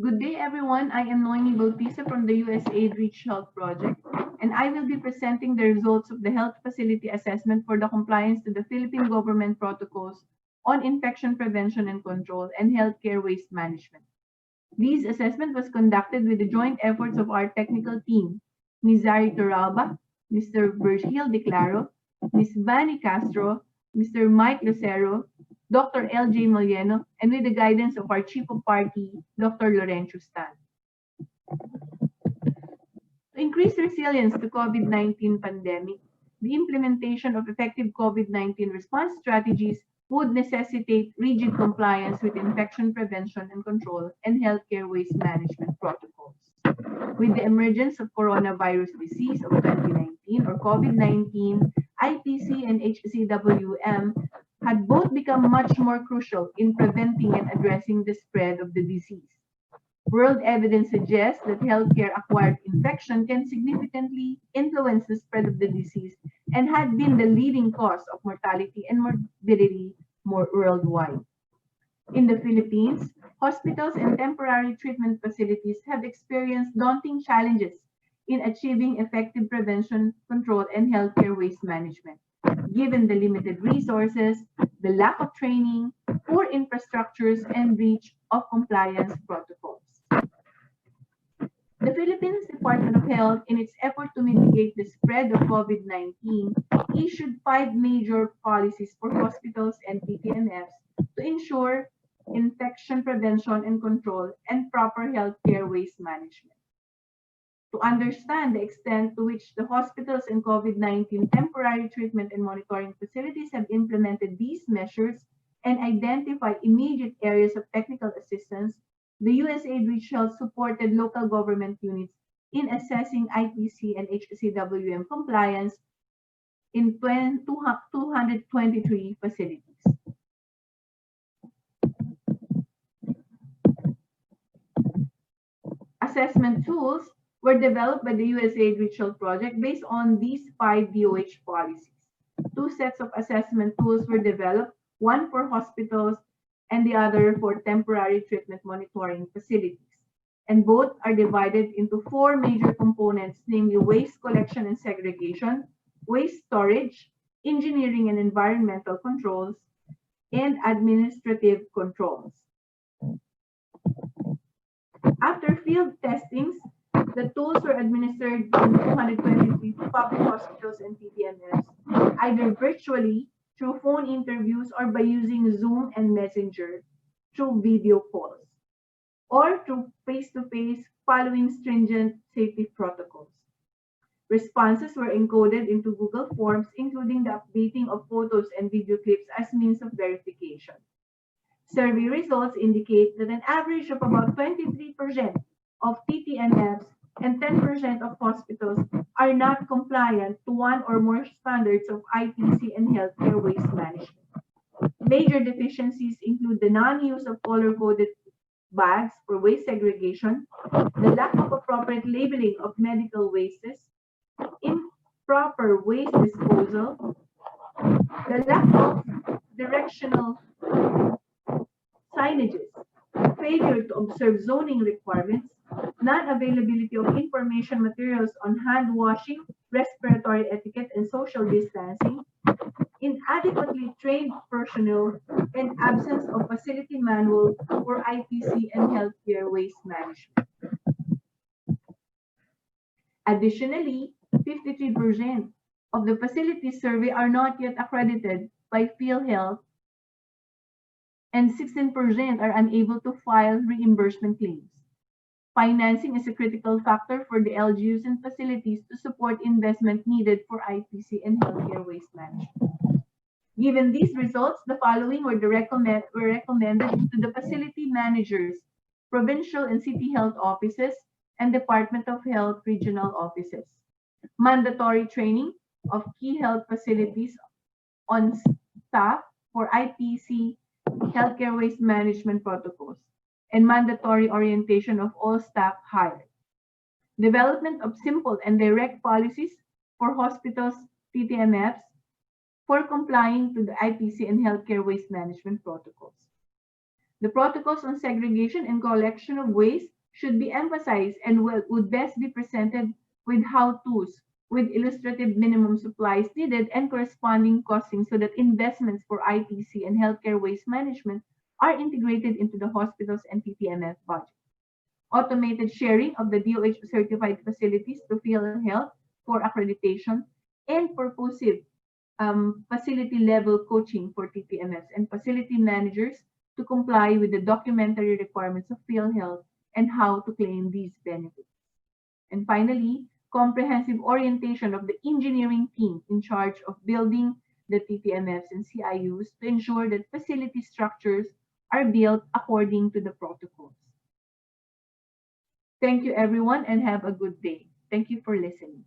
Good day, everyone. I am Noemi Bautista from the USAID Reach Health Project, and I will be presenting the results of the health facility assessment for the compliance to the Philippine government protocols on infection prevention and control and healthcare waste management. This assessment was conducted with the joint efforts of our technical team, Ms. Zari Toralba, Mr. Virgil De Claro, Ms. Vani Castro, Mr. Mike Lucero, Dr. L.J. Molieno, and with the guidance of our Chief of Party, Dr. Lorenzo Stan. To increase resilience to COVID-19 pandemic, the implementation of effective COVID-19 response strategies would necessitate rigid compliance with infection prevention and control and healthcare waste management protocols. With the emergence of coronavirus disease of 2019 or COVID-19, IPCHCWM had both become much more crucial in preventing and addressing the spread of the disease. World evidence suggests that healthcare-acquired infection can significantly influence the spread of the disease and had been the leading cause of mortality and morbidity worldwide. In the Philippines, hospitals and temporary treatment facilities have experienced daunting challenges in achieving effective prevention, control, and healthcare waste management, given the limited resources, the lack of training, poor infrastructures, and breach of compliance protocols. The Philippines Department of Health, in its effort to mitigate the spread of COVID-19, issued 5 major policies for hospitals and TTMFs to ensure infection prevention and control and proper healthcare waste management. To understand the extent to which the hospitals and COVID-19 temporary treatment and monitoring facilities have implemented these measures and identify immediate areas of technical assistance, the USAID Reach Health supported local government units in assessing IPC and HCWM compliance in 223 facilities. Assessment tools were developed by the USAID Reach Health Project based on these 5 DOH policies. 2 sets of assessment tools were developed, one for hospitals and the other for temporary treatment monitoring facilities. And both are divided into 4 major components, namely waste collection and segregation, waste storage, engineering and environmental controls, and administrative controls. After field testings, the tools were administered in 223 public hospitals and TTMS, either virtually through phone interviews or by using Zoom and Messenger through video calls, or through face-to-face following stringent safety protocols. Responses were encoded into Google Forms, including the updating of photos and video clips as means of verification. Survey results indicate that an average of about 23% of TTNFs and 10% of hospitals are not compliant to one or more standards of IPC and healthcare waste management. Major deficiencies include the non-use of color-coded bags for waste segregation, the lack of appropriate labeling of medical wastes, improper waste disposal, the lack of directional signages, failure to observe zoning requirements, non-availability of information materials on hand washing, respiratory etiquette, and social distancing, inadequately trained personnel, and absence of facility manual for IPC and healthcare waste management. Additionally, 53% of the facilities survey are not yet accredited by PhilHealth, and 16% are unable to file reimbursement claims. Financing is a critical factor for the LGUs and facilities to support investment needed for IPC and healthcare waste management. Given these results, the following were recommended to the facility managers, provincial and city health offices, and Department of Health regional offices. Mandatory training of key health facilities on staff for IPC healthcare waste management protocols, and mandatory orientation of all staff hired. Development of simple and direct policies for hospitals, TTMFs, for complying to the IPC and healthcare waste management protocols. The protocols on segregation and collection of waste should be emphasized and would best be presented with how-tos, with illustrative minimum supplies needed and corresponding costing so that investments for ITC and healthcare waste management are integrated into the hospitals and TTMF budget. Automated sharing of the DOH certified facilities to PhilHealth for accreditation, and purposive facility level coaching for TTMS and facility managers to comply with the documentary requirements of PhilHealth and how to claim these benefits. And finally, comprehensive orientation of the engineering team in charge of building the TTMFs and CIUs to ensure that facility structures are built according to the protocols. Thank you, everyone, and have a good day. Thank you for listening.